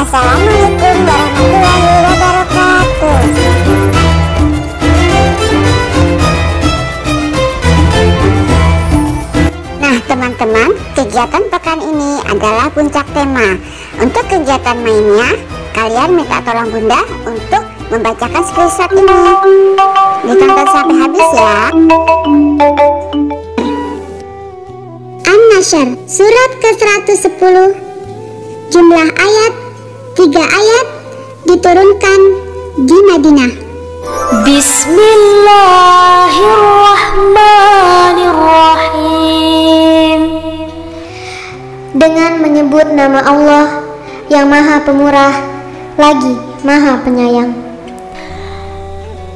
Assalamualaikum warahmatullahi wabarakatuh. Nah teman-teman, kegiatan pekan ini adalah puncak tema. Untuk kegiatan mainnya, kalian minta tolong Bunda untuk membacakan screenshot ini. Ditonton sampai habis ya. An-Nasyr surat ke-110, jumlah ayat 3 ayat, diturunkan di Madinah. Bismillahirrahmanirrahim. Dengan menyebut nama Allah yang Maha Pemurah lagi Maha Penyayang.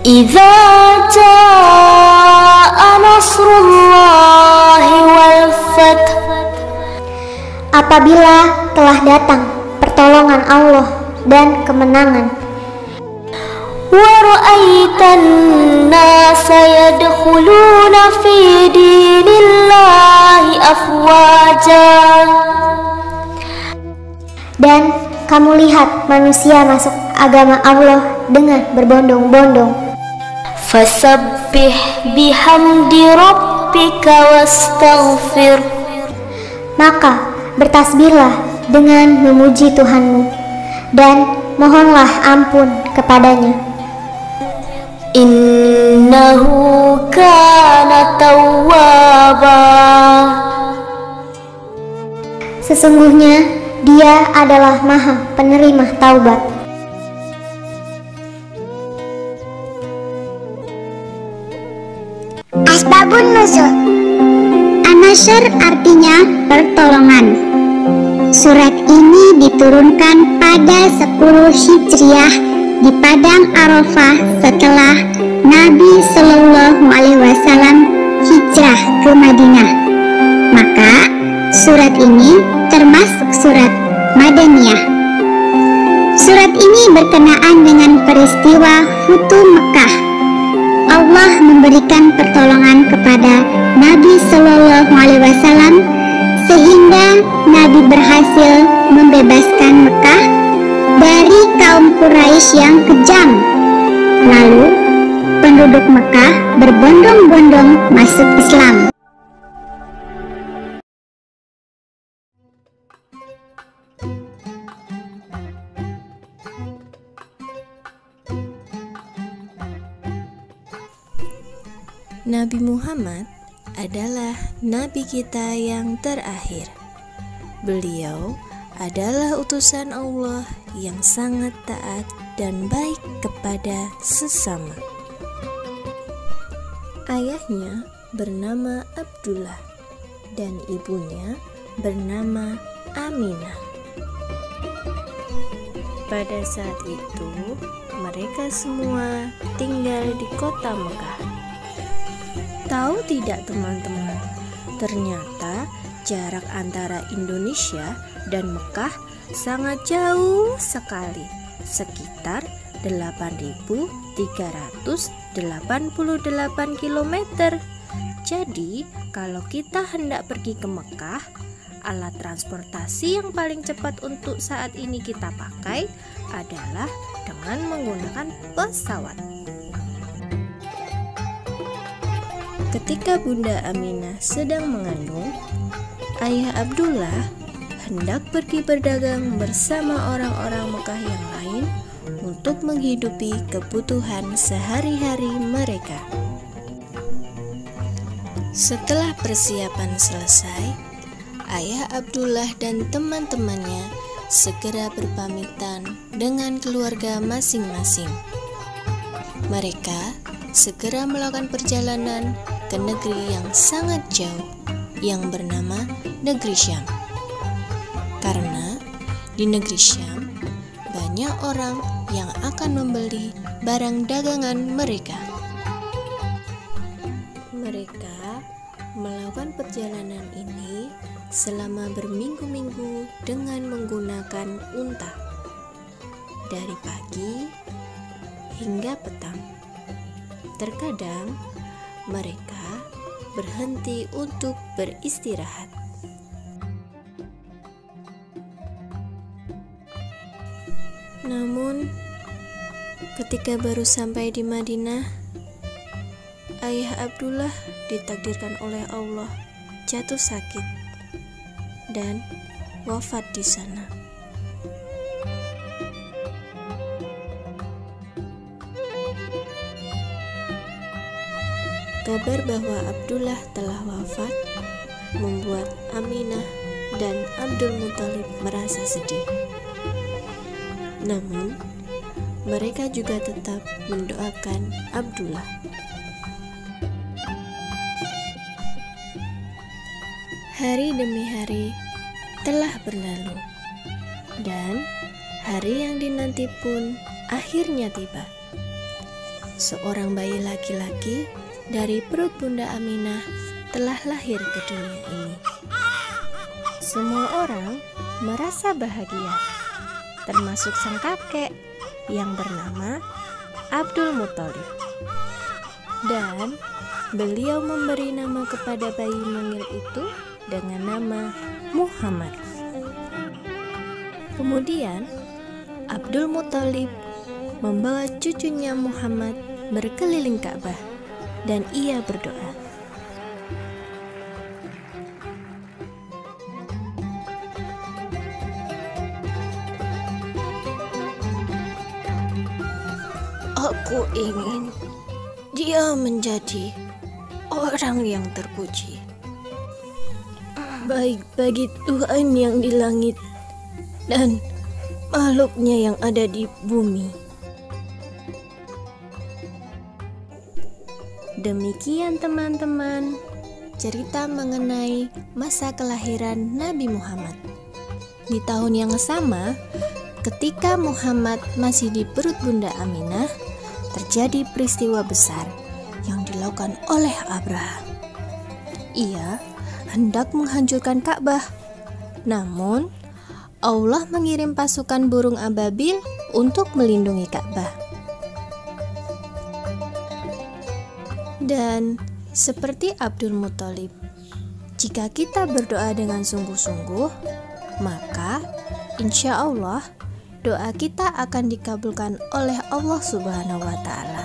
Idza jaa nasrullahi wal fath. Apabila telah datang pertolongan Allah dan kemenangan. Wa ra'aitan nasa yadkhuluna fi dinillahi afwaja. Dan kamu lihat manusia masuk agama Allah dengan berbondong-bondong. Fasabbih bihamdi rabbika wastaghfir. Maka bertasbihlah dengan memuji Tuhanmu dan mohonlah ampun kepadanya. Innahu kana tawwaba. Sesungguhnya Dia adalah Maha Penerima Taubat. Asbabun Nuzul. An-Nasyr artinya pertolongan. Surat ini diturunkan pada 10 Hijriah di Padang Arafah setelah Nabi Shallallahu Alaihi Wasallam hijrah ke Madinah. Maka surat ini termasuk surat Madaniyah. Surat ini berkenaan dengan peristiwa Futu Mekah. Allah memberikan pertolongan kepada Nabi Shallallahu Alaihi Wasallam sehingga Nabi berhasil membebaskan Mekah dari kaum Quraisy yang kejam. Lalu penduduk Mekah berbondong-bondong masuk Islam. Nabi Muhammad adalah Nabi kita yang terakhir. Beliau adalah utusan Allah yang sangat taat dan baik kepada sesama. Ayahnya bernama Abdullah dan ibunya bernama Aminah. Pada saat itu, mereka semua tinggal di kota Mekah. Tahu tidak teman-teman, ternyata jarak antara Indonesia dan Mekah sangat jauh sekali, sekitar 8.388 km. Jadi, kalau kita hendak pergi ke Mekah, alat transportasi yang paling cepat untuk saat ini kita pakai adalah dengan menggunakan pesawat. Ketika Bunda Aminah sedang mengandung, Ayah Abdullah hendak pergi berdagang bersama orang-orang Mekah yang lain untuk menghidupi kebutuhan sehari-hari mereka. Setelah persiapan selesai, Ayah Abdullah dan teman-temannya segera berpamitan dengan keluarga masing-masing. Mereka segera melakukan perjalanan ke negeri yang sangat jauh yang bernama Negeri Syam. Karena di Negeri Syam banyak orang yang akan membeli barang dagangan mereka. Mereka melakukan perjalanan ini selama berminggu-minggu dengan menggunakan unta dari pagi hingga petang. Terkadang mereka berhenti untuk beristirahat. Namun, ketika baru sampai di Madinah, ayah Abdullah ditakdirkan oleh Allah jatuh sakit dan wafat di sana. Kabar bahwa Abdullah telah wafat membuat Aminah dan Abdul Muthalib merasa sedih. Namun, mereka juga tetap mendoakan Abdullah. Hari demi hari telah berlalu, dan hari yang dinanti pun akhirnya tiba. Seorang bayi laki-laki dari perut Bunda Aminah telah lahir ke dunia ini. Semua orang merasa bahagia, termasuk sang kakek yang bernama Abdul Muthalib. Dan beliau memberi nama kepada bayi mungil itu dengan nama Muhammad. Kemudian Abdul Muthalib membawa cucunya Muhammad berkeliling Ka'bah dan ia berdoa, "Aku ingin dia menjadi orang yang terpuji, baik bagi Tuhan yang di langit dan makhluknya yang ada di bumi." Demikian teman-teman, cerita mengenai masa kelahiran Nabi Muhammad. Di tahun yang sama, ketika Muhammad masih di perut Bunda Aminah, terjadi peristiwa besar yang dilakukan oleh Abraha. Ia hendak menghancurkan Ka'bah. Namun, Allah mengirim pasukan burung ababil untuk melindungi Ka'bah. Dan seperti Abdul Muthalib, jika kita berdoa dengan sungguh-sungguh, maka insya Allah doa kita akan dikabulkan oleh Allah Subhanahu wa Ta'ala.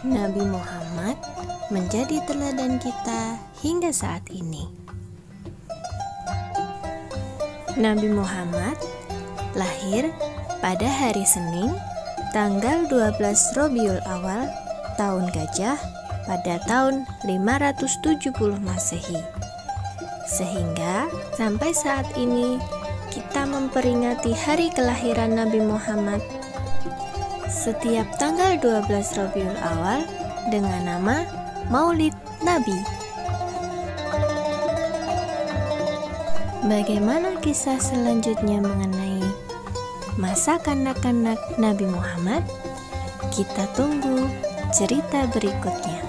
Nabi Muhammad menjadi teladan kita hingga saat ini. Nabi Muhammad lahir pada hari Senin, tanggal 12 Rabiul Awal, tahun Gajah, pada tahun 570 Masehi. Sehingga sampai saat ini kita memperingati hari kelahiran Nabi Muhammad setiap tanggal 12 Rabiul Awal dengan nama Maulid Nabi. Bagaimana kisah selanjutnya mengenai masa kanak-kanak Nabi Muhammad? Kita tunggu cerita berikutnya.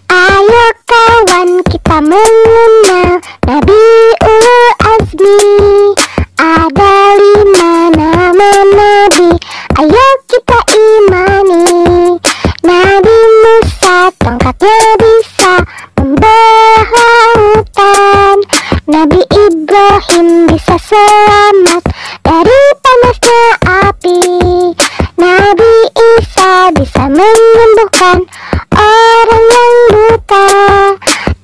Ayo kawan, kita mengenal Nabiul Azmi. Ada 5 nama Nabi, ayo kita imani. Nabi Musa tongkatnya bisa membelah lautan. Nabi Ibrahim bisa selamat dari panasnya api. Nabi Isa bisa menyembuhkan orang yang buta.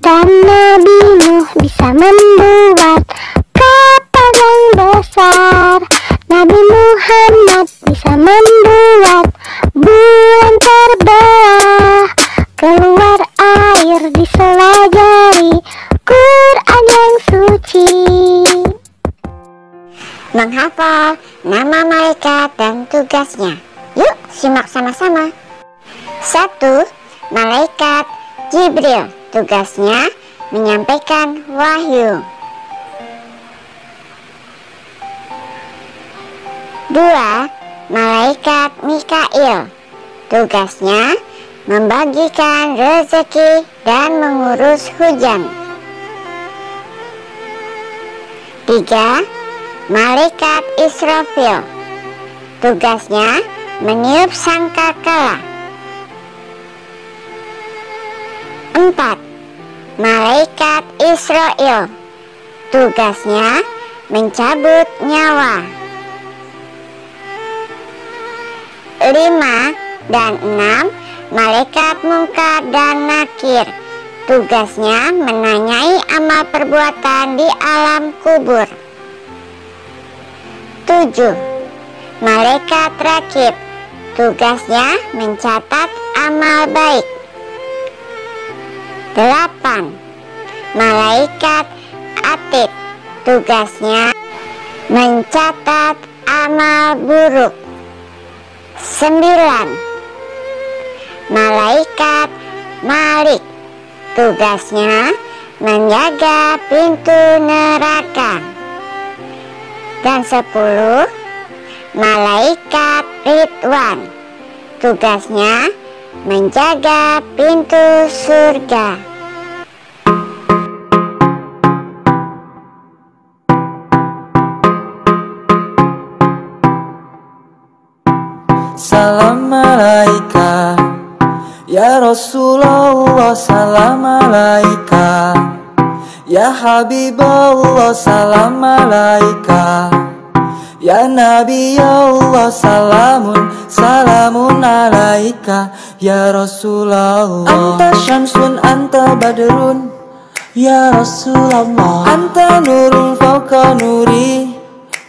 Dan Nabi Nuh bisa membuat kapal yang besar. Nabi Muhammad bisa membuat bulan terbelah. Keluar air di sela jari Quran yang suci. Menghafal nama malaikat dan tugasnya. Yuk simak sama-sama. 1. Malaikat Jibril, tugasnya menyampaikan wahyu. 2. Malaikat Mikail, tugasnya membagikan rezeki dan mengurus hujan. 3. Malaikat Israfil, tugasnya meniup sangkakala. 4. Malaikat Israil. Tugasnya mencabut nyawa. 5 dan 6. Malaikat Munkar dan Nakir. Tugasnya menanyai amal perbuatan di alam kubur. 7. Malaikat Rakib. Tugasnya mencatat amal baik. 8. Malaikat Atid. Tugasnya mencatat amal buruk. 9. Malaikat Malik. Tugasnya menjaga pintu neraka. Dan 10. Malaikat Ridwan. Tugasnya menjaga pintu surga. Salam alaika ya Rasulullah, salam alaika ya Habibullah, salam alaika ya Nabi Allah, salamun alaika ya Rasulullah. Anta syamsun anta badrun ya Rasulullah, anta nurun fauqa nuri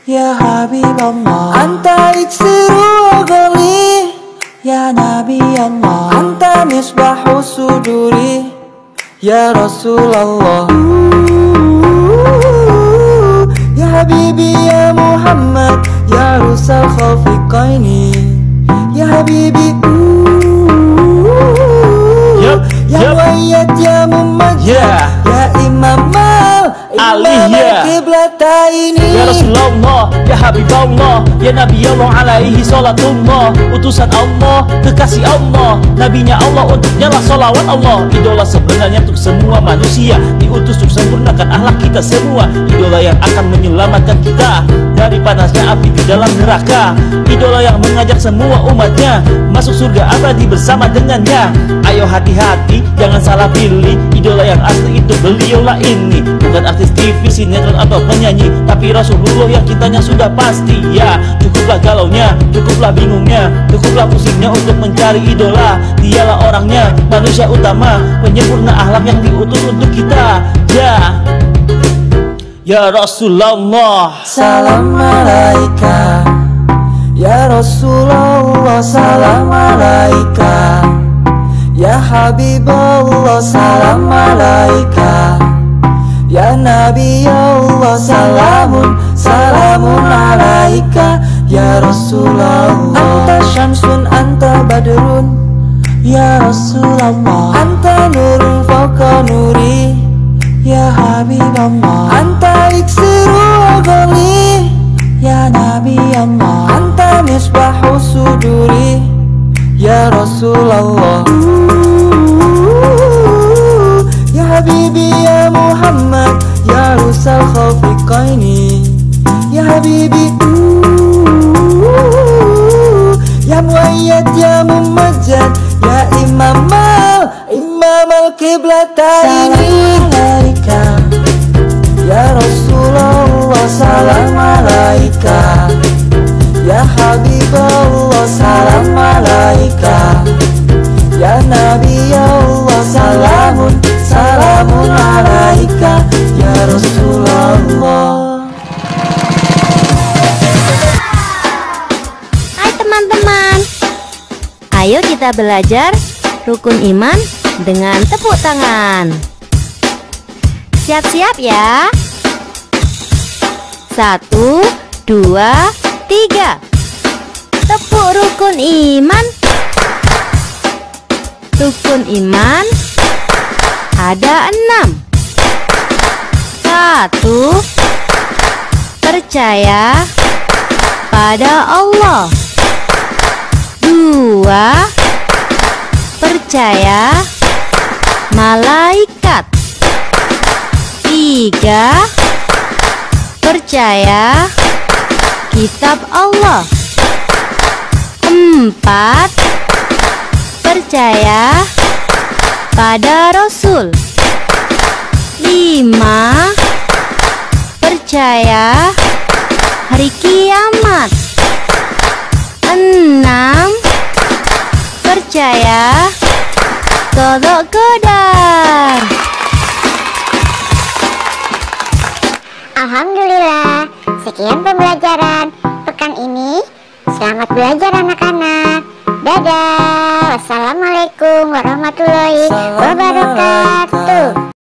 ya Habibullah, anta iksiru ghali ya Nabi Allah, anta misbahu suduri ya Rasulullah. Ya Habibi ya Muhammad ya rusal khafiqaini ya Habibi. Ya Muayyad ya Mumajjad ya Imam Al-Qiblataini ya Rasulullah, ya Habibullah, ya Nabi Allah alaihi salatullah. Utusan Allah, kekasih Allah, nabinya Allah, untuknya lah salawat Allah. Idola sebenarnya untuk semua manusia, diutus untuk sempurnakan akhlak kita semua. Idola yang akan menyelamatkan kita dari panasnya api di dalam neraka. Idola yang mengajak semua umatnya masuk surga abadi bersama dengannya. Ayo hati-hati, jangan salah pilih. Idola yang asli itu beliaulah ini, bukan artis TV, sinetron atau penyanyi, tapi Rasulullah yang kitanya sudah pasti. Ya, cukuplah galaunya, cukuplah bingungnya, cukuplah pusingnya untuk mencari idola. Dialah orangnya, manusia utama, penyempurna akhlak yang diutus untuk kita. Ya Rasulullah, salam alaika ya Rasulullah, salam alaika ya Habibullah, salam alaika ya Nabi Allah, salamun alaika ya Rasulullah. Anta syamsun anta badrun ya Rasulullah, anta nurun fauqa nuri ya Habibullah, anta iksiru ghali ya Nabi Allah, anta misbahu suduri ya Rasulullah. Ya Habibi ya Muhammad ya rusal khafiqaini ya Habibi. Ya Muayyad ya Mumajjad ya Imam Al-Qiblataini. Salam alaika ya Rasulullah, salam alaika ya Habibullah, salam alaika ya Nabi Allah, salamun alaika ya Rasulullah. Hai teman-teman, ayo kita belajar rukun iman dengan tepuk tangan. Siap-siap ya. 1, 2, 3. Tepuk rukun iman. Rukun iman ada 6. 1. Percaya pada Allah. 2. Percaya malaikat. 3. Percaya kitab Allah. 4. Percaya pada Rasul. 5. Percaya hari kiamat. 6. Percaya qada qadar. Alhamdulillah, sekian pembelajaran pekan ini. Selamat belajar anak-anak. Dadah. Wassalamualaikum warahmatullahi wabarakatuh.